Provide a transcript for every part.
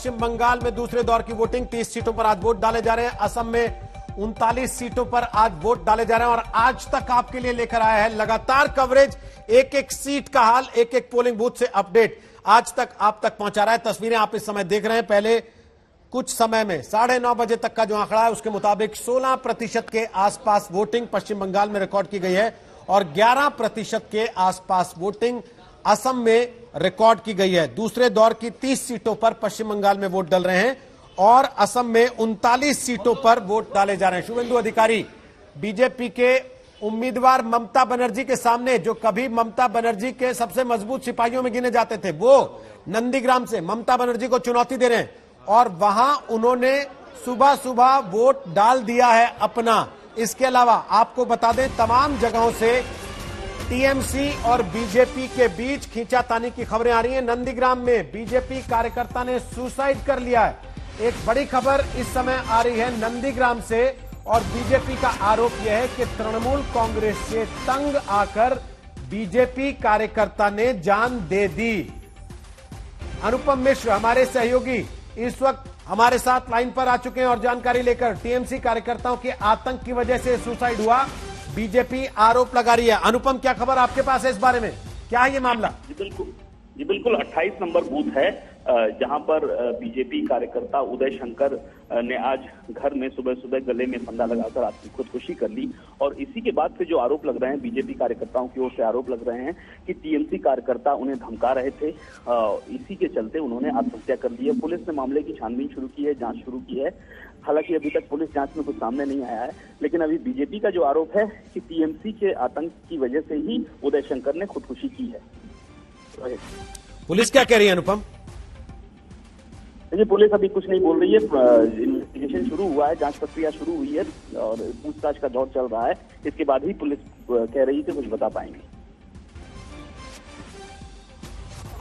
पश्चिम बंगाल में दूसरे दौर की वोटिंग, 30 सीटों पर आज वोट डाले जा रहे हैं। असम में 39 सीटों पर आज वोट डाले जा रहे हैं और आज तक आपके लिए लेकर आया है लगातार कवरेज, एक एक सीट का हाल, एक एक पोलिंग बूथ से अपडेट आज तक आप तक पहुंचा रहा है। तस्वीरें आप इस समय देख रहे हैं। पहले कुछ समय में 9:30 बजे तक का जो आंकड़ा है उसके मुताबिक 16% के आसपास वोटिंग पश्चिम बंगाल में रिकॉर्ड की गई है और 11% के आसपास वोटिंग असम में रिकॉर्ड की गई है। दूसरे दौर की 30 सीटों पर पश्चिम बंगाल में वोट डल रहे हैं और असम में 39 सीटों पर वोट डाले जा रहे हैं। शुभेंदु अधिकारी बीजेपी के उम्मीदवार ममता बनर्जी के सामने, जो कभी ममता बनर्जी के सबसे मजबूत सिपाहियों में गिने जाते थे, वो नंदीग्राम से ममता बनर्जी को चुनौती दे रहे हैं और वहां उन्होंने सुबह सुबह वोट डाल दिया है अपना। इसके अलावा आपको बता दें तमाम जगहों से टीएमसी और बीजेपी के बीच खींचातानी की खबरें आ रही हैं। नंदीग्राम में बीजेपी कार्यकर्ता ने सुसाइड कर लिया है, एक बड़ी खबर इस समय आ रही है नंदीग्राम से और बीजेपी का आरोप यह है कि तृणमूल कांग्रेस से तंग आकर बीजेपी कार्यकर्ता ने जान दे दी। अनुपम मिश्र हमारे सहयोगी इस वक्त हमारे साथ लाइन पर आ चुके हैं और जानकारी लेकर, टीएमसी कार्यकर्ताओं के आतंक की वजह से सुसाइड हुआ, बीजेपी आरोप लगा रही है। अनुपम, क्या खबर आपके पास है इस बारे में, क्या है ये मामला? जी बिल्कुल 28 नंबर बूथ है जहां पर बीजेपी कार्यकर्ता उदय शंकर ने आज घर में सुबह सुबह गले में फंदा लगाकर आपकी खुदकुशी कर ली और इसी के बाद से जो आरोप लग रहे हैं बीजेपी कार्यकर्ताओं की ओर से आरोप लग रहे हैं कि टीएमसी कार्यकर्ता उन्हें धमका रहे थे, इसी के चलते उन्होंने आत्महत्या कर ली है। पुलिस ने मामले की छानबीन शुरू की है, जांच शुरू की है। हालांकि अभी तक पुलिस जांच में कुछ सामने नहीं आया है, लेकिन अभी बीजेपी का जो आरोप है कि टीएमसी के आतंक की वजह से ही उदय शंकर ने खुदकुशी की है। पुलिस क्या कह रही है अनुपम? देखिए पुलिस अभी कुछ नहीं बोल रही है, इन्वेस्टिगेशन शुरू हुआ है, जांच प्रक्रिया शुरू हुई है और पूछताछ का दौर चल रहा है। इसके बाद ही पुलिस कह रही है कि कुछ बता पाएंगे।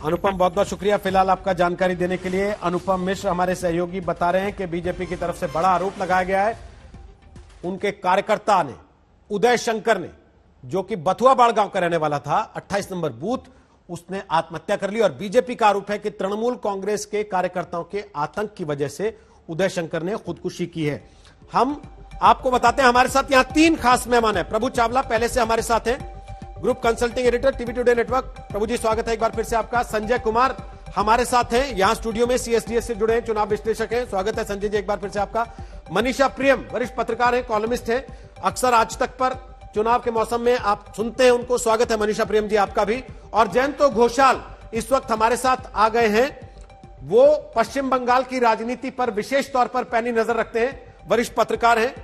अनुपम, बहुत बहुत शुक्रिया फिलहाल आपका जानकारी देने के लिए। अनुपम मिश्र हमारे सहयोगी बता रहे हैं कि बीजेपी की तरफ से बड़ा आरोप लगाया गया है। उनके कार्यकर्ता ने, उदय शंकर ने, जो कि बथुआ बाड़गांव का रहने वाला था, 28 नंबर बूथ, उसने आत्महत्या कर ली और बीजेपी का आरोप है कि तृणमूल कांग्रेस के कार्यकर्ताओं के आतंक की वजह से उदय शंकर ने खुदकुशी की है। हम आपको बताते हैं हमारे साथ यहां 3 खास मेहमान हैं। प्रभु चावला पहले से हमारे साथ हैं, group consulting editor TV today network. Prabhu ji स्वागत है एक बार फिर से आपका। संजय कुमार हमारे साथ हैं यहां स्टूडियो में, सीएसडीएस से जुड़े हैं, चुनाव विश्लेषक हैं। स्वागत है संजय जी एक बार फिर से आपका। मनीषा प्रियम वरिष्ठ पत्रकार हैं, कॉलमिस्ट हैं, अक्सर आज तक पर चुनाव के मौसम में आप सुनते हैं उनको। स्वागत है मनीषा प्रियम जी आपका भी। और जयंतो घोषाल इस वक्त हमारे साथ आ गए हैं, वो पश्चिम बंगाल की राजनीति पर विशेष तौर पर पैनी नजर रखते हैं, वरिष्ठ पत्रकार हैं।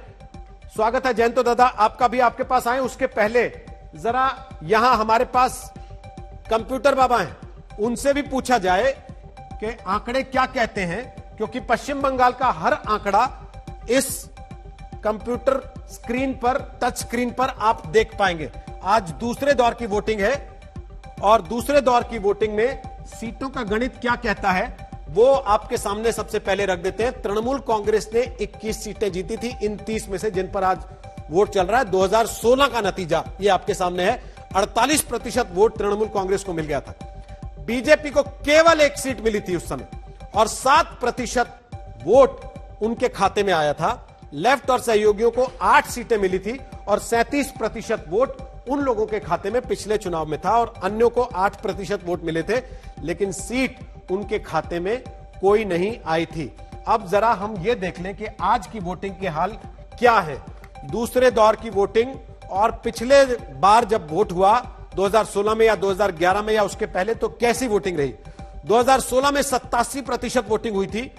स्वागत है जयंतो दादा आपका भी। आपके पास आए उसके पहले जरा यहां हमारे पास कंप्यूटर बाबा हैं, उनसे भी पूछा जाए कि आंकड़े क्या कहते हैं, क्योंकि पश्चिम बंगाल का हर आंकड़ा इस कंप्यूटर स्क्रीन पर, टच स्क्रीन पर आप देख पाएंगे। आज दूसरे दौर की वोटिंग है और दूसरे दौर की वोटिंग में सीटों का गणित क्या कहता है वो आपके सामने सबसे पहले रख देते हैं। तृणमूल कांग्रेस ने 21 सीटें जीती थी इन 30 में से, जिन पर आज वोट चल रहा है। 2016 का नतीजा ये आपके सामने है, 48% वोट तृणमूल कांग्रेस को मिल गया था। बीजेपी को केवल 1 सीट मिली थी उस समय और 7% वोट उनके खाते में आया था। लेफ्ट और सहयोगियों को 8 सीटें मिली थी और 37% वोट उन लोगों के खाते में पिछले चुनाव में था और अन्यों को 8% वोट मिले थे, लेकिन सीट उनके खाते में कोई नहीं आई थी। अब जरा हम ये देख लें कि आज की वोटिंग के हाल क्या है। दूसरे दौर की वोटिंग और पिछले बार जब वोट हुआ 2016 में या 2011 में या उसके पहले, तो कैसी वोटिंग रही। 2016 में 87% वोटिंग हुई थी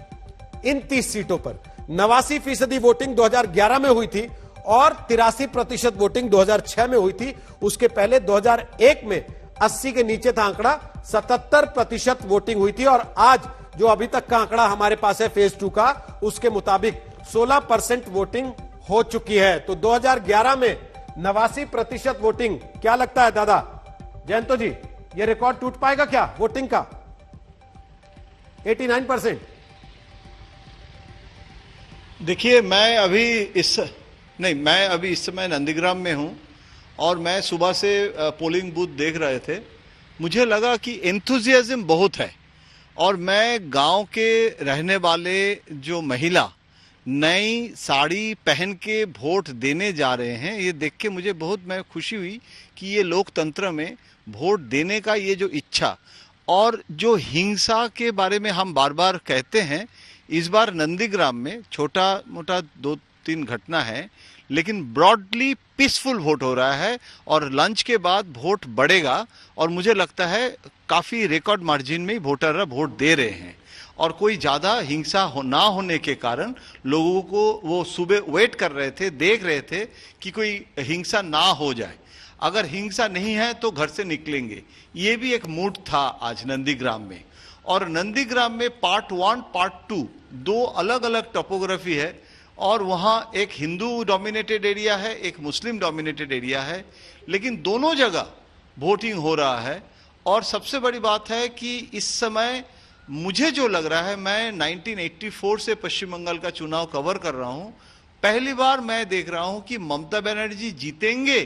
इन 30 सीटों पर, 89% वोटिंग 2011 में हुई थी और 83% वोटिंग 2006 में हुई थी। उसके पहले 2001 में 80 के नीचे था आंकड़ा, 77% वोटिंग हुई थी और आज जो अभी तक का आंकड़ा हमारे पास है फेज 2 का, उसके मुताबिक 16% वोटिंग हो चुकी है। तो 2011 में 89% वोटिंग, क्या लगता है दादा जयंतो जी, ये रिकॉर्ड टूट पाएगा क्या वोटिंग का? 89%। देखिए मैं अभी इस समय नंदीग्राम में हूं और मैं सुबह से पोलिंग बूथ देख रहे थे। मुझे लगा कि एंथुजियाज्म बहुत है और मैं गांव के रहने वाले जो महिला नई साड़ी पहन के वोट देने जा रहे हैं, ये देख के मुझे बहुत मैं खुशी हुई कि ये लोकतंत्र में वोट देने का ये जो इच्छा, और जो हिंसा के बारे में हम बार बार कहते हैं, इस बार नंदीग्राम में छोटा मोटा 2-3 घटना है, लेकिन ब्रॉडली पीसफुल वोट हो रहा है और लंच के बाद वोट बढ़ेगा और मुझे लगता है काफी रिकॉर्ड मार्जिन में वोटर वोट दे रहे हैं। और कोई ज्यादा हिंसा ना होने के कारण लोगों को वो सुबह वेट कर रहे थे, देख रहे थे कि कोई हिंसा ना हो जाए। अगर हिंसा नहीं है तो घर से निकलेंगे, ये भी एक मूड था आज नंदीग्राम में। और नंदीग्राम में पार्ट 1 पार्ट 2 दो अलग अलग टोपोग्राफी है, और वहां एक हिंदू डोमिनेटेड एरिया है, एक मुस्लिम डोमिनेटेड एरिया है, लेकिन दोनों जगह वोटिंग हो रहा है। और सबसे बड़ी बात है कि इस समय मुझे जो लग रहा है, मैं 1984 से पश्चिम बंगाल का चुनाव कवर कर रहा हूं, पहली बार मैं देख रहा हूं कि ममता बनर्जी जीतेंगे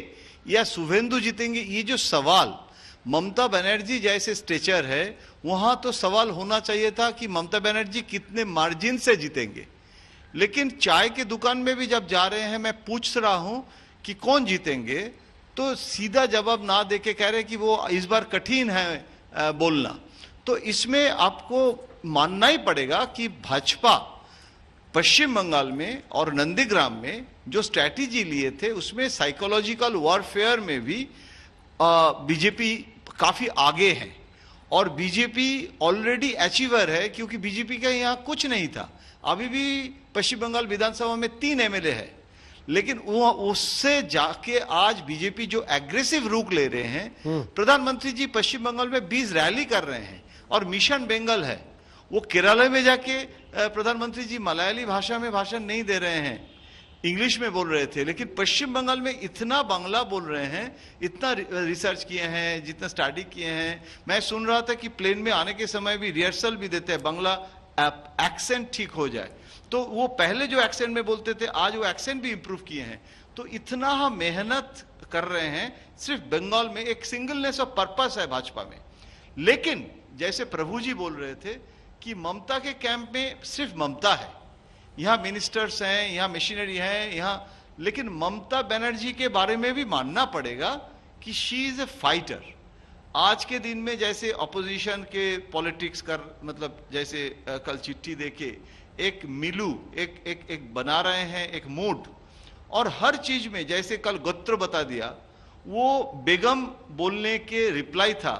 या शुभेंदु जीतेंगे। ये जो सवाल, ममता बनर्जी जैसे स्टेचर है, वहां तो सवाल होना चाहिए था कि ममता बनर्जी कितने मार्जिन से जीतेंगे। लेकिन चाय के दुकान में भी जब जा रहे हैं, मैं पूछ रहा हूं कि कौन जीतेंगे, तो सीधा जवाब ना देके कह रहे कि वो इस बार कठिन है बोलना। तो इसमें आपको मानना ही पड़ेगा कि भाजपा पश्चिम बंगाल में और नंदीग्राम में जो स्ट्रैटेजी लिए थे, उसमें साइकोलॉजिकल वॉरफेयर में भी बीजेपी काफी आगे है। और बीजेपी ऑलरेडी अचीवर है, क्योंकि बीजेपी का यहाँ कुछ नहीं था। अभी भी पश्चिम बंगाल विधानसभा में 3 एमएलए है, लेकिन वो उससे जाके आज बीजेपी जो एग्रेसिव रुख ले रहे हैं। प्रधानमंत्री जी पश्चिम बंगाल में 20 रैली कर रहे हैं और मिशन बेंगल है। वो केरला में जाके प्रधानमंत्री जी मलयाली भाषा में भाषण नहीं दे रहे हैं, इंग्लिश में बोल रहे थे, लेकिन पश्चिम बंगाल में इतना बांग्ला बोल रहे हैं, इतना रिसर्च किए हैं, जितना स्टडी किए हैं। मैं सुन रहा था कि प्लेन में आने के समय भी रिहर्सल भी देते हैं, बांग्ला एक्सेंट ठीक हो जाए। तो वो पहले जो एक्सेंट में बोलते थे, आज वो एक्सेंट भी इंप्रूव किए हैं। तो इतना हम मेहनत कर रहे हैं। सिर्फ बंगाल में एक सिंगलनेस ऑफ पर्पस है भाजपा में। लेकिन जैसे प्रभु जी बोल रहे थे कि ममता के कैंप में सिर्फ ममता है, यहां मिनिस्टर्स हैं, यहां मशीनरी है, यहां, लेकिन ममता बनर्जी के बारे में भी मानना पड़ेगा कि शी इज ए फाइटर। आज के दिन में जैसे अपोजिशन के पॉलिटिक्स कर, मतलब जैसे कल चिट्ठी देके एक मिलू एक बना रहे हैं, एक मूड, और हर चीज में जैसे कल गोत्र बता दिया, वो बेगम बोलने के रिप्लाई था।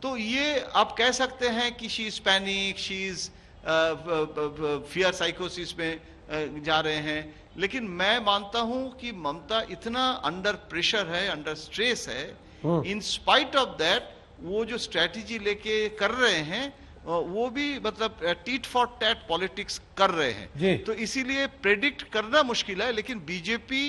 तो ये आप कह सकते हैं कि she is panic, she is fear साइकोसिस में जा रहे हैं। लेकिन मैं मानता हूं कि ममता इतना अंडर प्रेशर है, अंडर स्ट्रेस है, इन स्पाइट ऑफ दैट वो जो स्ट्रेटेजी लेके कर रहे हैं, वो भी मतलब टीट फॉर टैट पॉलिटिक्स कर रहे हैं। तो इसीलिए प्रेडिक्ट करना मुश्किल है, लेकिन बीजेपी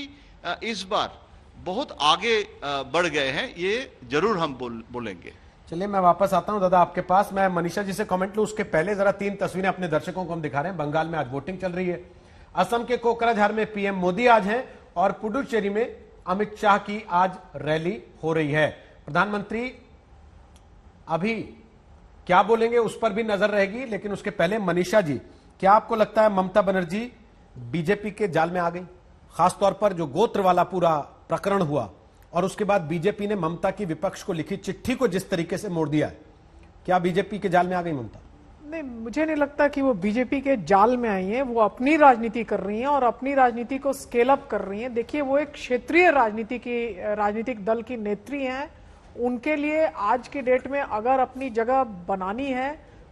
इस बार बहुत आगे बढ़ गए हैं, ये जरूर हम बोलेंगे। चलिए, मैं वापस आता हूं दादा आपके पास। मैं मनीषा जी से कमेंट लूं, उसके पहले जरा 3 तस्वीरें अपने दर्शकों को हम दिखा रहे हैं। बंगाल में आज वोटिंग चल रही है। असम के कोकराझार में पीएम मोदी आज हैं, और पुडुचेरी में अमित शाह की आज रैली हो रही है। प्रधानमंत्री अभी क्या बोलेंगे उस पर भी नजर रहेगी, लेकिन उसके पहले मनीषा जी, क्या आपको लगता है ममता बनर्जी बीजेपी के जाल में आ गई? खासतौर पर जो गोत्र वाला पूरा प्रकरण हुआ और उसके बाद बीजेपी ने ममता की विपक्ष को लिखी चिट्ठी को जिस तरीके से मोड़ दिया है, क्या बीजेपी के जाल में आ गई ममता? नहीं, मुझे नहीं लगता कि वो बीजेपी के जाल में आई हैं। वो अपनी राजनीति कर रही हैं और अपनी राजनीति को स्केल अप कर रही हैं। देखिए, वो एक क्षेत्रीय राजनीतिक दल की नेत्री हैं। उनके लिए आज के डेट में अगर अपनी जगह बनानी है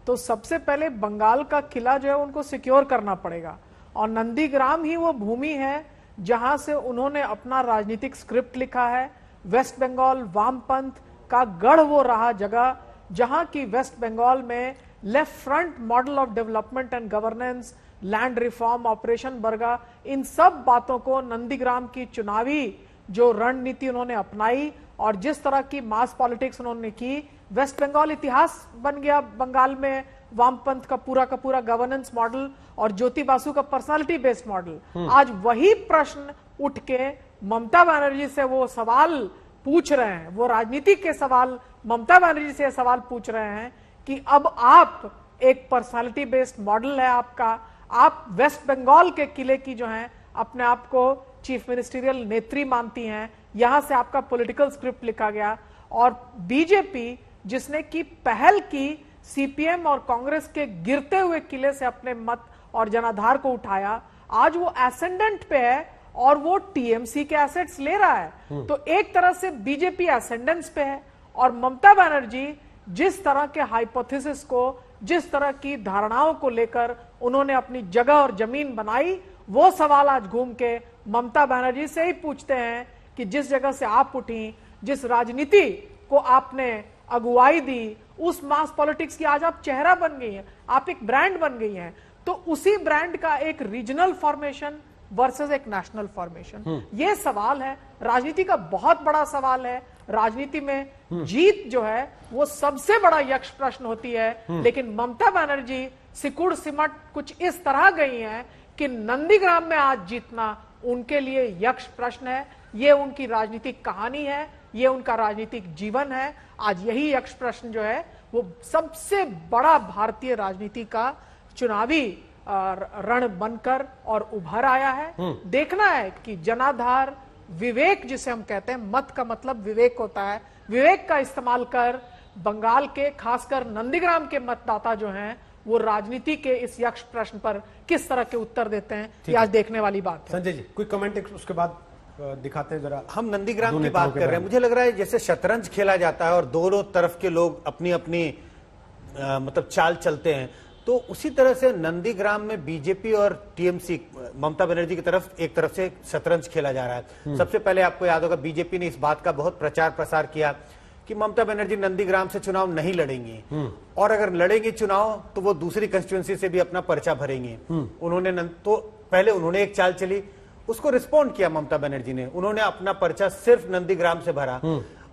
तो सबसे पहले बंगाल का किला जो है उनको सिक्योर करना पड़ेगा, और नंदीग्राम ही वो भूमि है जहां से उन्होंने अपना राजनीतिक स्क्रिप्ट लिखा है। वेस्ट बंगाल वामपंथ का गढ़ वो रहा जगह जहां की वेस्ट बंगाल में left front model of development and governance, land reform, operation Barga, इन सब बातों को नंदीग्राम की चुनावी जो रणनीति उन्होंने अपनाई और जिस तरह की मास पॉलिटिक्स उन्होंने की, वेस्ट बंगाल इतिहास बन गया बंगाल में वामपंथ का पूरा गवर्नेंस मॉडल और ज्योति बासु का पर्सनालिटी बेस्ड मॉडल। आज वही प्रश्न उठ के ममता बनर्जी से वो सवाल पूछ रहे हैं, वो राजनीति के सवाल ममता बनर्जी से सवाल पूछ रहे हैं कि अब आप एक पर्सनालिटी बेस्ड मॉडल है आपका। आप वेस्ट बंगाल के किले की जो है अपने आप को चीफ मिनिस्टरियल नेत्री मानती हैं, यहां से आपका पॉलिटिकल स्क्रिप्ट लिखा गया। और बीजेपी जिसने की पहल की सीपीएम और कांग्रेस के गिरते हुए किले से अपने मत और जनाधार को उठाया, आज वो एसेंडेंट पे है और वो टीएमसी के एसेट्स ले रहा है। तो एक तरह से बीजेपी एसेंडेंस पे है और ममता बनर्जी जिस तरह के हाइपोथेसिस को, जिस तरह की धारणाओं को लेकर उन्होंने अपनी जगह और जमीन बनाई, वो सवाल आज घूम के ममता बनर्जी से ही पूछते हैं कि जिस जगह से आप उठी, जिस राजनीति को आपने अगुवाई दी, उस मास पॉलिटिक्स की आज आप चेहरा बन गई हैं, आप एक ब्रांड बन गई हैं। तो उसी ब्रांड का एक रीजनल फॉर्मेशन वर्सेस एक नेशनल फॉर्मेशन, ये सवाल है, राजनीति का बहुत बड़ा सवाल है। राजनीति में जीत जो है वो सबसे बड़ा यक्ष प्रश्न होती है, लेकिन ममता बनर्जी सिकुड़ सिमट कुछ इस तरह गई हैं कि नंदीग्राम में आज जीतना उनके लिए यक्ष प्रश्न है। ये उनकी राजनीतिक कहानी है, ये उनका राजनीतिक जीवन है। आज यही यक्ष प्रश्न जो है वो सबसे बड़ा भारतीय राजनीति का चुनावी रण बनकर और उभर आया है। देखना है कि जनाधार, विवेक जिसे हम कहते हैं, मत का मतलब विवेक होता है, विवेक का इस्तेमाल कर बंगाल के खासकर नंदीग्राम के मतदाता जो हैं वो राजनीति के इस यक्ष प्रश्न पर किस तरह के उत्तर देते हैं, ये आज देखने वाली बात है। संजय जी कोई कमेंट उसके बाद दिखाते हैं जरा। हम नंदीग्राम की बात कर रहे हैं, मुझे लग रहा है जैसे शतरंज खेला जाता है और दोनों तरफ के लोग अपनी अपनी मतलब चाल चलते हैं, तो उसी तरह से नंदीग्राम में बीजेपी और टीएमसी ममता बनर्जी की तरफ एक तरफ से शतरंज खेला जा रहा है। सबसे पहले आपको याद होगा बीजेपी ने इस बात का बहुत प्रचार प्रसार किया कि ममता बनर्जी नंदीग्राम से चुनाव नहीं लड़ेंगी और अगर लड़ेंगी चुनाव तो वो दूसरी कंस्टिट्यूएंसी से भी अपना पर्चा भरेंगे। उन्होंने तो पहले उन्होंने एक चाल चली, उसको रिस्पॉन्ड किया ममता बनर्जी ने, उन्होंने अपना पर्चा सिर्फ नंदीग्राम से भरा।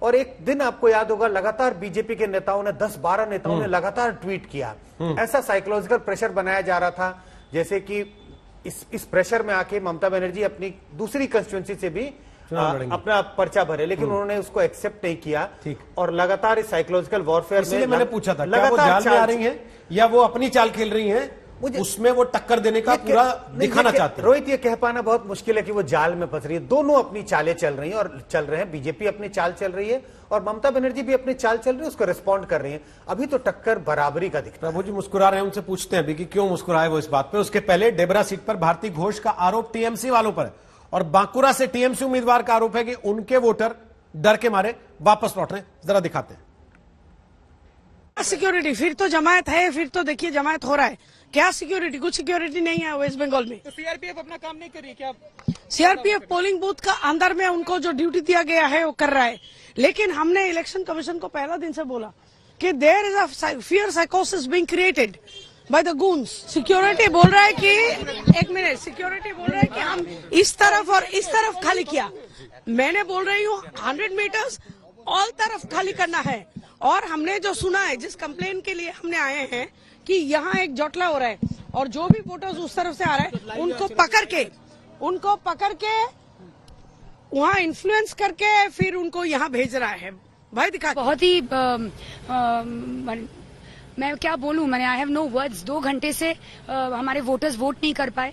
और एक दिन आपको याद होगा लगातार बीजेपी के नेताओं ने 10-12 नेताओं ने लगातार ट्वीट किया, ऐसा साइकोलॉजिकल प्रेशर बनाया जा रहा था जैसे कि इस प्रेशर में आके ममता बनर्जी अपनी दूसरी कंस्टिट्यूएंसी से भी अपना पर्चा भरे, लेकिन उन्होंने उसको एक्सेप्ट नहीं किया और लगातार इस साइकोलॉजिकल वॉरफेयर में, इसलिए मैंने पूछा था क्या वो जाल में आ रही हैं या वो अपनी चाल खेल रही हैं, उसमें वो टक्कर देने का पूरा दिखाना चाहते हैं। रोहित, ये कह पाना बहुत मुश्किल है कि वो जाल में फंस रही है, दोनों अपनी चालें चल रही हैं और चल रहे हैं। बीजेपी अपनी चाल चल रही है और ममता बनर्जी भी अपनी चाल चल रही है, उसको रिस्पॉन्ड कर रही है। अभी तो टक्कर बराबरी का दिखता है। प्रभु जी मुस्कुरा रहे हैं, उनसे पूछते हैं अभी कि क्यों मुस्कुराए वो इस बात पे। उसके पहले डेबरा सीट पर भारती घोष का आरोप टीएमसी वालों पर है और बांकुरा से टीएमसी उम्मीदवार का आरोप है कि उनके वोटर डर के मारे वापस लौट रहे हैं। जरा दिखाते हैं। सिक्योरिटी, फिर तो जमायत है, फिर तो देखिए जमायत हो रहा है। क्या सिक्योरिटी? कुछ सिक्योरिटी नहीं है वेस्ट बंगाल में। तो सीआरपीएफ अपना काम नहीं कर रही क्या? सीआरपीएफ पोलिंग बूथ का अंदर में उनको जो ड्यूटी दिया गया है वो कर रहा है, लेकिन हमने इलेक्शन कमीशन को पहला दिन से बोला कि देयर इज अ फियर साइकोसिस being created by the goons. Security बोल रहा है कि एक मिनट, सिक्योरिटी बोल रहा है कि हम इस तरफ और इस तरफ खाली किया। मैंने बोल रही हूँ 100 मीटर्स ऑल तरफ खाली करना है। और हमने जो सुना है, जिस कंप्लेन के लिए हमने आए हैं कि यहाँ एक जोटला हो रहा है और जो भी वोटर्स उस तरफ से आ रहे हैं उनको पकड़ के वहाँ इन्फ्लुएंस करके फिर उनको यहाँ भेज रहा है। भाई दिखा बहुत ही मैं क्या बोलूं, मैंने आई हैव नो वर्ड्स। 2 घंटे से हमारे वोटर्स वोट नहीं कर पाए।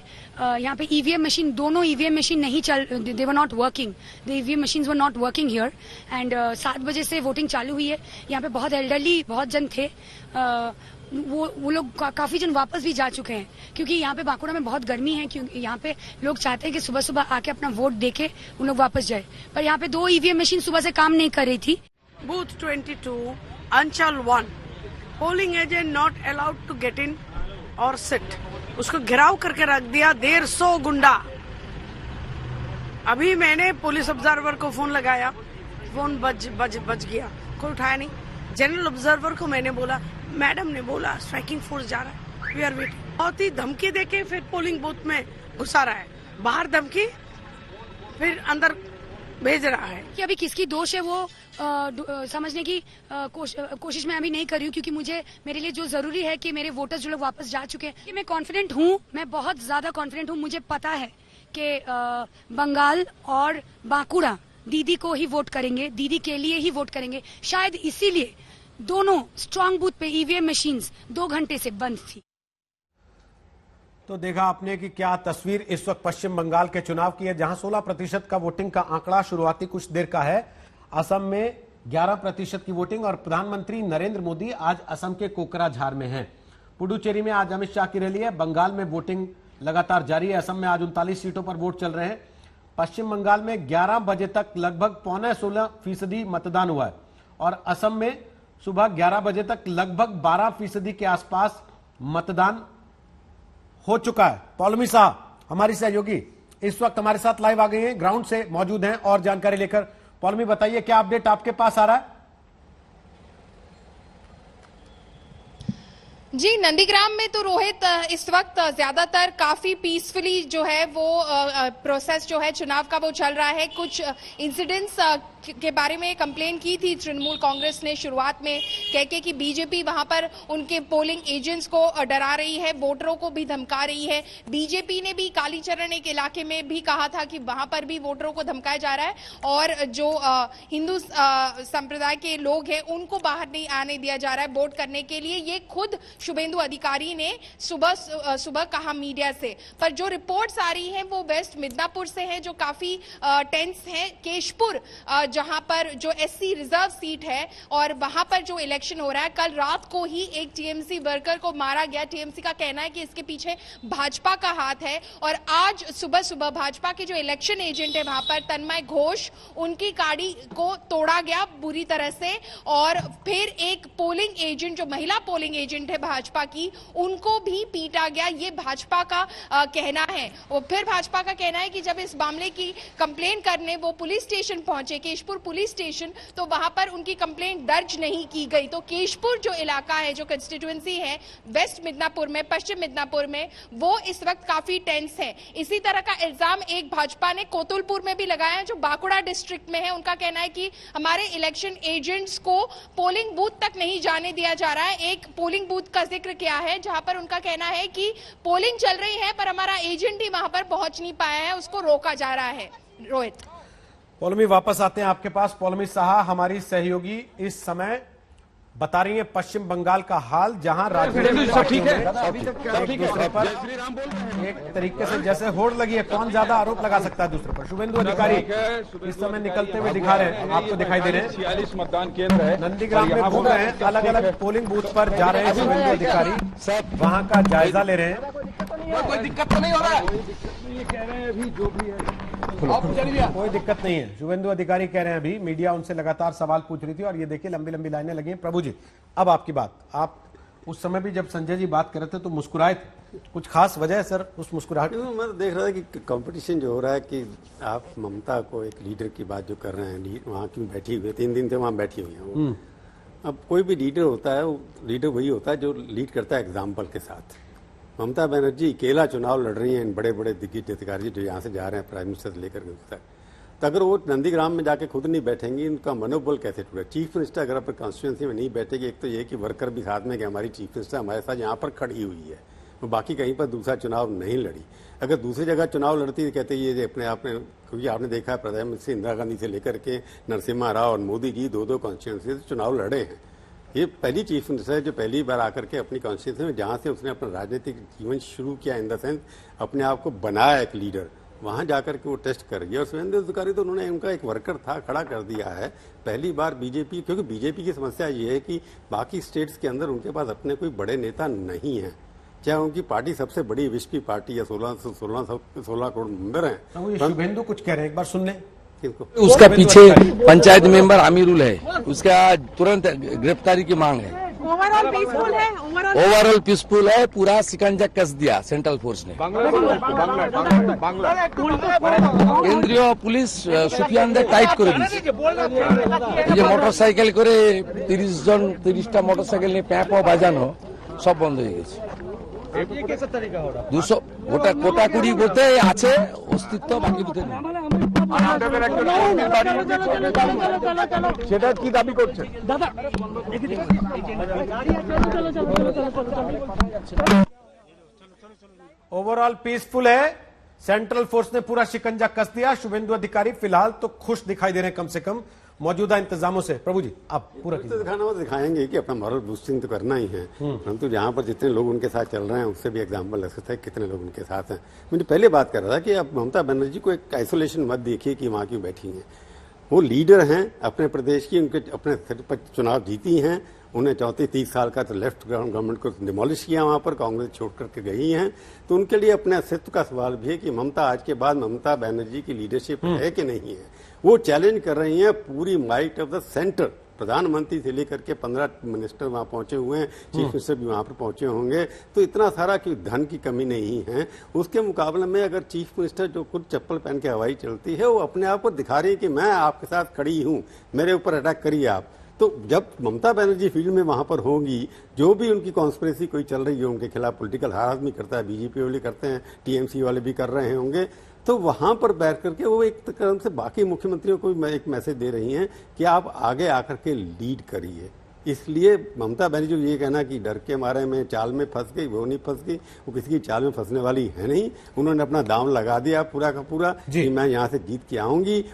यहाँ पे ईवीएम मशीन, दोनों ईवीएम मशीन नहीं चल, they were not working, the EVM machines were not working here. And 7 बजे से वोटिंग चालू हुई है। यहाँ पे बहुत एल्डरली बहुत जन थे, वो लोग काफी जन वापस भी जा चुके हैं क्योंकि यहाँ पे बांकुड़ा में बहुत गर्मी है। क्योंकि यहाँ पे लोग चाहते हैं कि सुबह सुबह आके अपना वोट देके उन लोग वापस जाए, पर यहाँ पे 2 ईवीएम मशीन सुबह से काम नहीं कर रही थी। बूथ 22 अंचल 1 polling agent not allowed to get in और सिट, उसको घेराव करके रख दिया 150 गुंडा। अभी मैंने पुलिस ऑब्जर्वर को फोन लगाया, फोन बज गया, कोई उठाया नहीं। जनरल ऑब्जर्वर को मैंने बोला, मैडम ने बोला स्ट्राइकिंग फोर्स जा रहा है, वी आर वेटिंग। बहुत ही धमकी देके फिर पोलिंग बूथ में घुसा रहा है, बाहर धमकी फिर अंदर भेज रहा है। कि अभी किसकी दोष है वो समझने की कोशिश मैं अभी नहीं कर रही हूँ, क्योंकि मेरे लिए जो जरूरी है कि मेरे वोटर्स जो लोग वापस जा चुके हैं, कि मैं कॉन्फिडेंट हूँ, मैं बहुत ज्यादा कॉन्फिडेंट हूँ। मुझे पता है कि बंगाल और बांकुड़ा दीदी को ही वोट करेंगे, दीदी के लिए ही वोट करेंगे। शायद इसीलिए दोनों स्ट्रांग बूथ पे ईवीएम मशीन्स 2 घंटे से बंद थी। तो देखा आपने कि क्या तस्वीर इस वक्त पश्चिम बंगाल के चुनाव की है, जहां 16% का वोटिंग का आंकड़ा शुरुआती कुछ देर का है। असम में 11% की वोटिंग और प्रधानमंत्री नरेंद्र मोदी आज असम के कोकराझार में हैं। पुडुचेरी में आज अमित शाह की रैली है। बंगाल में वोटिंग लगातार जारी है। असम में आज 39 सीटों पर वोट चल रहे हैं। पश्चिम बंगाल में 11 बजे तक लगभग 15.16% मतदान हुआ है और असम में सुबह 11 बजे तक लगभग 12% के आसपास मतदान हो चुका है। पौलमी साहब हमारी सहयोगी इस वक्त हमारे साथ लाइव आ गई हैं, ग्राउंड से मौजूद हैं और जानकारी लेकर। पौलमी बताइए क्या अपडेट आपके पास आ रहा है? जी, नंदीग्राम में तो रोहित इस वक्त ज्यादातर काफी पीसफुली जो है वो प्रोसेस जो है चुनाव का वो चल रहा है। कुछ इंसिडेंट्स के बारे में कंप्लेन की थी तृणमूल कांग्रेस ने शुरुआत में, कह के कि बीजेपी वहां पर उनके पोलिंग एजेंट्स को डरा रही है, वोटरों को भी धमका रही है। बीजेपी ने भी कालीचरण एक इलाके में भी कहा था कि वहां पर भी वोटरों को धमकाया जा रहा है और जो हिंदू संप्रदाय के लोग हैं उनको बाहर नहीं आने दिया जा रहा है वोट करने के लिए। ये खुद शुभेंदु अधिकारी ने सुबह कहा मीडिया से। पर जो रिपोर्ट्स आ रही हैं वो वेस्ट मिदनापुर से हैं, जो काफी टेंस हैं। केशपुर जहां पर जो एससी रिजर्व सीट है और वहां पर जो इलेक्शन हो रहा है, कल रात को ही एक टीएमसी वर्कर को मारा गया। टीएमसी का कहना है कि इसके पीछे भाजपा का हाथ है और आज सुबह सुबह भाजपा के जो इलेक्शन एजेंट है वहां पर तन्मय घोष, उनकी गाड़ी को तोड़ा गया बुरी तरह से और फिर एक पोलिंग एजेंट, जो महिला पोलिंग एजेंट है भाजपा की, उनको भी पीटा गया। ये भाजपा का कहना है। और फिर भाजपा का कहना है कि जब इस मामले की कंप्लेन करने वो पुलिस स्टेशन पहुंचे, केशपुर पुलिस स्टेशन, तो वहां पर उनकी कंप्लेंट दर्ज नहीं की गई। तो केशपुर जो इलाका है, जो कंस्टिट्यूएंसी है वेस्ट मिदनापुर में, पश्चिम मिदनापुर में, वो इस वक्त काफी टेंस है। इसी तरह का इल्जाम एक भाजपा ने कोतुलपुर में भी लगाया है, जो बांकुड़ा डिस्ट्रिक्ट में है। उनका कहना है कि हमारे इलेक्शन एजेंट्स को पोलिंग बूथ तक नहीं जाने दिया जा रहा है। एक पोलिंग बूथ का जिक्र किया है जहां पर उनका कहना है कि पोलिंग चल रही है पर हमारा एजेंट ही वहां पर पहुंच नहीं पाया है, उसको रोका जा रहा है। रोहित, पौलमी वापस आते हैं आपके पास। पौलमी साहा हमारी सहयोगी इस समय बता रही है पश्चिम बंगाल का हाल, जहां राजनीतिक पार्टियों में एक दूसरे पर एक तरीके से जैसे होड़ लगी है, कौन ज्यादा आरोप लगा सकता है दूसरे पर। शुभेंदु अधिकारी इस समय निकलते हुए दिखा रहे हैं, आपको दिखाई दे रहे हैं। 46 मतदान केंद्र है, नंदीग्राम में घूम रहे हैं, अलग अलग पोलिंग बूथ पर जा रहे हैं शुभेंदु अधिकारी, सब वहां का जायजा ले रहे हैं। कोई दिक्कत तो नहीं हो रहा है, ये कह रहे हैं अभी जो भी है कोई दिक्कत नहीं है। शुभेंदु अधिकारी कह रहे हैं, अभी मीडिया उनसे लगातार सवाल पूछ रही थी और ये देखिए लंबी लंबी लाइनें लगी हैं। प्रभु जी, अब आपकी बात। आप उस समय भी जब संजय जी बात कर रहे थे तो मुस्कुराए थे, कुछ खास वजह है सर उस मुस्कुराहट? मैं देख रहा था कि कंपटीशन जो हो रहा है कि आप ममता को एक लीडर की बात जो कर रहे हैं, वहाँ क्यों बैठी हुई है, 3 दिन से वहाँ बैठी हुई है। अब कोई भी लीडर होता है, वो लीडर वही होता है जो लीड करता है एग्जाम्पल के साथ। ममता बनर्जी अकेला चुनाव लड़ रही हैं, इन बड़े बड़े दिग्गज अधिकारी जो यहाँ से जा रहे हैं प्राइम मिनिस्टर से लेकर के तक, तो अगर वो नंदीग्राम में जाके खुद नहीं बैठेंगी, उनका मनोबल कैसे टूटेगा? चीफ मिनिस्टर अगर अपने कॉन्स्टिट्यूंसी में नहीं बैठेगी, एक तो ये कि वर्कर भी साथ में कि हमारी चीफ मिनिस्टर हमारे साथ यहाँ पर खड़ी हुई है, वो बाकी कहीं पर दूसरा चुनाव नहीं लड़ी। अगर दूसरी जगह चुनाव लड़ती तो कहते ये अपने आप में, क्योंकि आपने देखा है प्रधानमंत्री इंदिरा गांधी से लेकर के नरसिम्हा राव और मोदी जी 2-2 कॉन्स्टिट्यूंसी से चुनाव लड़े हैं। ये पहली चीफ मिनिस्टर है जो पहली बार आकर के अपनी कॉन्स्टिट्यूंसी में, जहाँ से उसने अपना राजनीतिक जीवन शुरू किया, इन द सेंस अपने आप को बनाया एक लीडर, वहां जाकर के वो टेस्ट कर गया। और शुभेंदु अधिकारी तो उन्होंने, उनका एक वर्कर था, खड़ा कर दिया है पहली बार बीजेपी, क्योंकि बीजेपी की समस्या ये है कि बाकी स्टेट्स के अंदर उनके पास अपने कोई बड़े नेता नहीं है, चाहे उनकी पार्टी सबसे बड़ी विश्व की पार्टी है, 16 करोड़ मेंबर हैं। शुभेंदु कुछ कह रहे हैं, एक बार सुन लें। उसका पीछे पंचायत मेंबर आमिरुल है, उसका तुरंत गिरफ्तारी की मांग है। ओवरऑल पीसफुल है, ओवरऑल पीसफुल है, पूरा शिकंजा कस दिया सेंट्रल फोर्स ने। केंद्रीय पुलिस सुफियानদের টাইট করে দিয়েছে। এই যে মোটরসাইকেল করে 30টা মোটরসাইকেল নিয়ে প্যাঁপো বাজানো সব বন্ধ হয়ে গেছে। 200 কোটাকুড়ি বলতে আছে অস্তিত্ব, বাকি বুথে নেই। সেটা কি দাবি করছেন দাদা? ओवरऑल पीसफुल है, सेंट्रल फोर्स ने पूरा शिकंजा कस दिया। शुभेंदु अधिकारी फिलहाल तो खुश दिखाई दे रहे हैं, कम से कम मौजूदा इंतजामों से। प्रभु जी आप पूरा तो दिखाएंगे कि अपना मॉरल बूस्टिंग तो करना ही है, परंतु जहाँ पर जितने लोग उनके साथ चल रहे हैं उससे भी एग्जाम्पल लग सकता है कितने लोग उनके साथ हैं। मुझे पहले बात कर रहा था कि अब ममता बनर्जी को एक आइसोलेशन मत देखिए कि वहाँ क्यों बैठी हैं। वो लीडर हैं अपने प्रदेश की, उनके अपने सिर पर चुनाव जीती हैं, उन्हें 34-30 साल का तो लेफ्ट गवर्नमेंट को डिमोलिश किया, वहां पर कांग्रेस छोड़ करके गई हैं। तो उनके लिए अपने अस्तित्व का सवाल भी है कि ममता आज के बाद ममता बनर्जी की लीडरशिप है कि नहीं है। वो चैलेंज कर रही हैं पूरी माइट ऑफ द सेंटर। प्रधानमंत्री से लेकर के 15 मिनिस्टर वहां पहुंचे हुए हैं, चीफ मिनिस्टर भी वहां पर पहुंचे होंगे। तो इतना सारा कि धन की कमी नहीं है। उसके मुकाबले में अगर चीफ मिनिस्टर जो खुद चप्पल पहन के हवाई चलती है, वो अपने आप को दिखा रही है कि मैं आपके साथ खड़ी हूं, मेरे ऊपर अटैक करिए आप। तो जब ममता बनर्जी फील्ड में वहां पर होंगी, जो भी उनकी कॉन्स्पिरेसी कोई चल रही है उनके खिलाफ, पॉलिटिकल हर आदमी करता है, बीजेपी वाले करते हैं, टीएमसी वाले भी कर रहे होंगे, तो वहां पर बैठ करके वो एक तरह से बाकी मुख्यमंत्रियों को भी एक मैसेज दे रही हैं कि आप आगे आकर के लीड करिए। इसलिए ममता बनर्जी ये कहना कि डर के मारे में चाल में फंस गई, वो नहीं फंस गई, वो किसी की चाल में फंसने वाली है नहीं। उन्होंने अपना दांव लगा दिया पूरा का पूरा कि मैं यहाँ से जीत के आऊंगी।